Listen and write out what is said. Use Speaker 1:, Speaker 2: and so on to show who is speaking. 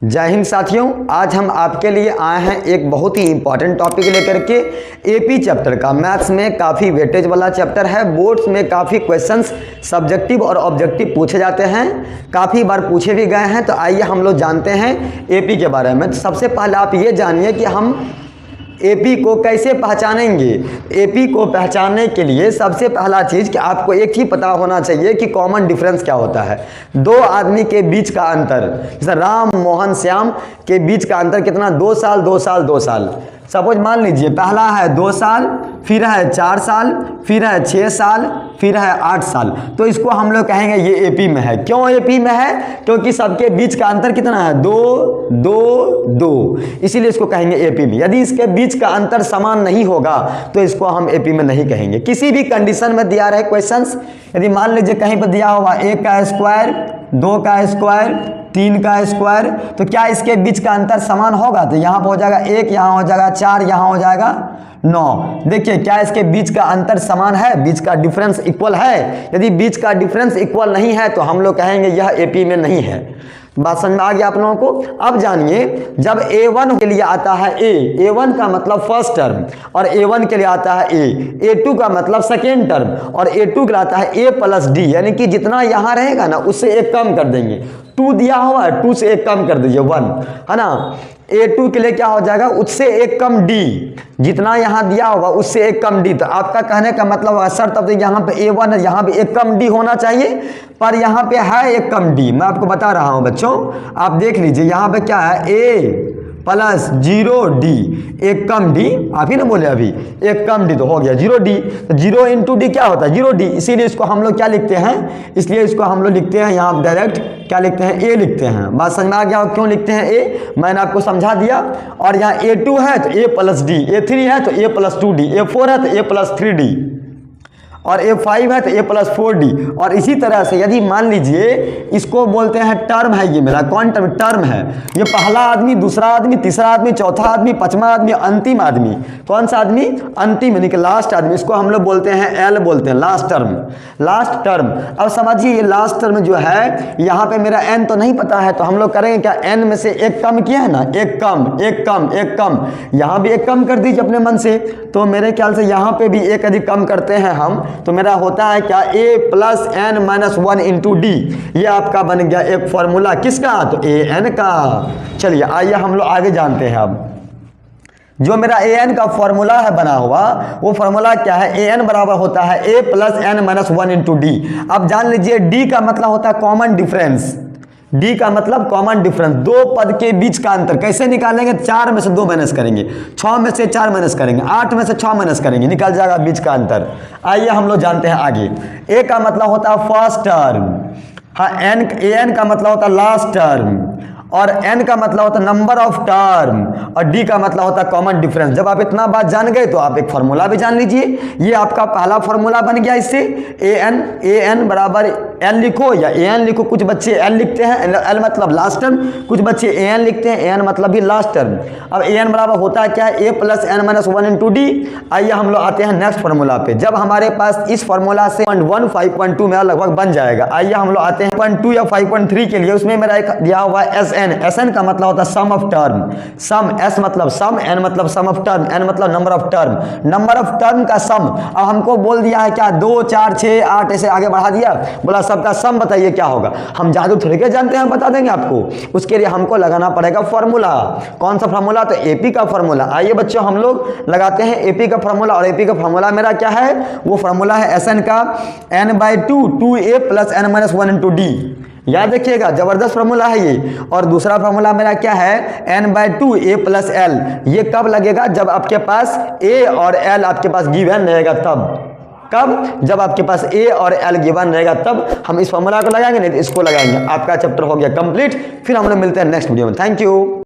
Speaker 1: जय हिंद साथियों, आज हम आपके लिए आए हैं एक बहुत ही इंपॉर्टेंट टॉपिक लेकर के। एपी चैप्टर का मैथ्स में काफ़ी वेटेज वाला चैप्टर है। बोर्ड्स में काफ़ी क्वेश्चंस सब्जेक्टिव और ऑब्जेक्टिव पूछे जाते हैं, काफ़ी बार पूछे भी गए हैं। तो आइए हम लोग जानते हैं एपी के बारे में। तो सबसे पहले आप ये जानिए कि हम एपी को कैसे पहचानेंगे। एपी को पहचानने के लिए सबसे पहला चीज़ कि आपको एक ही पता होना चाहिए कि कॉमन डिफरेंस क्या होता है। दो आदमी के बीच का अंतर, जैसे राम मोहन श्याम के बीच का अंतर कितना, 2 साल 2 साल 2 साल। सपोज मान लीजिए पहला है 2 साल, फिर है 4 साल, फिर है 6 साल, फिर है 8 साल। तो इसको हम लोग कहेंगे ये एपी में है। क्यों एपी में है? क्योंकि सबके बीच का अंतर कितना है, 2 2 2, इसीलिए इसको कहेंगे एपी में। यदि इसके बीच का अंतर समान नहीं होगा तो इसको हम एपी में नहीं कहेंगे। किसी भी कंडीशन में दिया रहे क्वेश्चंस, यदि मान लीजिए कहीं पर दिया होगा 1 का स्क्वायर, 2 का स्क्वायर, 3 का स्क्वायर, तो क्या इसके बीच का अंतर समान होगा? तो यहाँ पर हो जाएगा 1, यहाँ हो जाएगा 4, यहाँ हो जाएगा 9। देखिए क्या इसके बीच का अंतर समान है, बीच का डिफरेंस इक्वल है? यदि बीच का डिफरेंस इक्वल नहीं है तो हम लोग कहेंगे यह एपी में नहीं है। बात समझ में आ गया आप लोगों को? अब जानिए, जब A1 के लिए आता है A1 का मतलब फर्स्ट टर्म, और A1 के लिए आता है A2 का मतलब सेकेंड टर्म, और A2 के लिए आता है A प्लस D, यानी कि जितना यहाँ रहेगा ना उससे एक कम कर देंगे। 2 दिया हुआ, 2 से एक कम कर दीजिए 1, है ना। A2 के लिए क्या हो जाएगा, उससे एक कम D, जितना यहाँ दिया होगा उससे एक कम D। तो आपका कहने का मतलब होगा सर तब तो यहाँ पे A1 है, यहाँ पे एक कम D होना चाहिए, पर यहाँ पे है एक कम D। मैं आपको बता रहा हूँ बच्चों, आप देख लीजिए यहाँ पे क्या है, A प्लस 0D, एक कम D। आप ही ना बोले अभी, एक कम D तो हो गया 0D। तो 0 इंटू D क्या होता है, 0D। इसीलिए इसको हम लोग क्या लिखते हैं, इसलिए इसको हम लोग लिखते हैं यहाँ डायरेक्ट क्या लिखते हैं, A लिखते हैं। बात समझ में आ गया क्यों लिखते हैं A, मैंने आपको समझा दिया। और यहाँ A2 है तो A प्लस D, A3 है तो A प्लस 2D, A4 है तो A प्लस 3D, और A5 है तो A प्लस 4D। और इसी तरह से यदि मान लीजिए इसको बोलते हैं टर्म है, ये मेरा कौन टर्म, टर्म है। ये पहला आदमी, दूसरा आदमी, तीसरा आदमी, चौथा आदमी, पांचवा आदमी, अंतिम आदमी। कौन सा आदमी, अंतिम, यानी कि लास्ट आदमी। इसको हम लोग बोलते हैं L, बोलते हैं लास्ट टर्म, लास्ट टर्म। अब समझिए ये लास्ट टर्म जो है, यहाँ पे मेरा N तो नहीं पता है, तो हम लोग करेंगे क्या, N में से एक कम किया है ना, एक कम एक कम एक कम, यहाँ भी एक कम कर दीजिए अपने मन से। तो मेरे ख्याल से यहाँ पे भी एक यदि कम करते हैं हम, तो मेरा होता है क्या, A plus N minus 1 into D। ये आपका बन गया एक फॉर्मूला, किसका, तो AN का। चलिए आइए हम लोग आगे जानते हैं। अब जो मेरा AN का फॉर्मूला है बना हुआ, वो फॉर्मूला क्या है, AN बराबर होता है A plus N minus 1 into D। अब जान लीजिए D का मतलब होता है कॉमन डिफरेंस। D का मतलब कॉमन डिफरेंस, दो पद के बीच का अंतर। कैसे निकालेंगे, 4 में से 2 माइनस करेंगे, 6 में से 4 माइनस करेंगे, 8 में से 6 माइनस करेंगे, निकल जाएगा बीच का अंतर। आइए हम लोग जानते हैं आगे। A का मतलब होता है फर्स्ट टर्म, हाँ। AN का मतलब होता है लास्ट टर्म, और N का मतलब होता है नंबर ऑफ टर्म, और D का मतलब होता है कॉमन डिफरेंस। जब आप इतना बात जान गए तो आप एक फॉर्मूला भी जान लीजिए। ये आपका पहला फॉर्मूला बन गया। इससे AN बराबर N लिखो या AN लिखो। कुछ बच्चे L लिखते हैं, L मतलब लास्ट टर्म, कुछ बच्चे AN लिखते हैं, AN मतलब भी लास्ट टर्म। अब AN बराबर होता है क्या है, A plus N minus 1 into D। आइए हम लोग आते हैं नेक्स्ट फॉर्मूला पे। जब हमारे पास इस फॉर्मूला से 1 5.2 मेरा लगभग बन जाएगा। आइए हम लोग आते हैं 5.2 या 5.3 के लिए। उसमें मेरा एक दिया हुआ है SN का मतलब होता है सम ऑफ टर्म, सम, S मतलब सम, N मतलब सम ऑफ टर्म, N मतलब number of term, number of term का सम। अब हमको बोल दिया है क्या, 2 4 6 8 ऐसे आगे बढ़ा दिया, बोला सबका सम बताइए क्या होगा। हम जादू थोड़ी के जानते हैं, बता देंगे आपको। उसके लिए हमको लगाना पड़ेगा फॉर्मूला। कौन सा फॉर्मूला, तो एपी का फॉर्मूला। आइए बच्चों हम लोग लगाते हैं एपी का फॉर्मूला। और एपी का फॉर्मूला मेरा क्या है, वो फॉर्मूला है SN का N/2 2A plus N minus 1 into D। याद रखिएगा, जबरदस्त फॉर्मूला है ये। और दूसरा फॉर्मूला मेरा क्या है, N/2 A प्लस L। ये कब लगेगा, जब आपके पास A और L आपके पास गिवन रहेगा तब। कब, जब आपके पास A और L गिवन रहेगा तब हम इस फॉर्मूला को लगाएंगे, नहीं तो इसको लगाएंगे। आपका चैप्टर हो गया कंप्लीट। फिर हम लोग मिलते हैं नेक्स्ट वीडियो में। Thank you.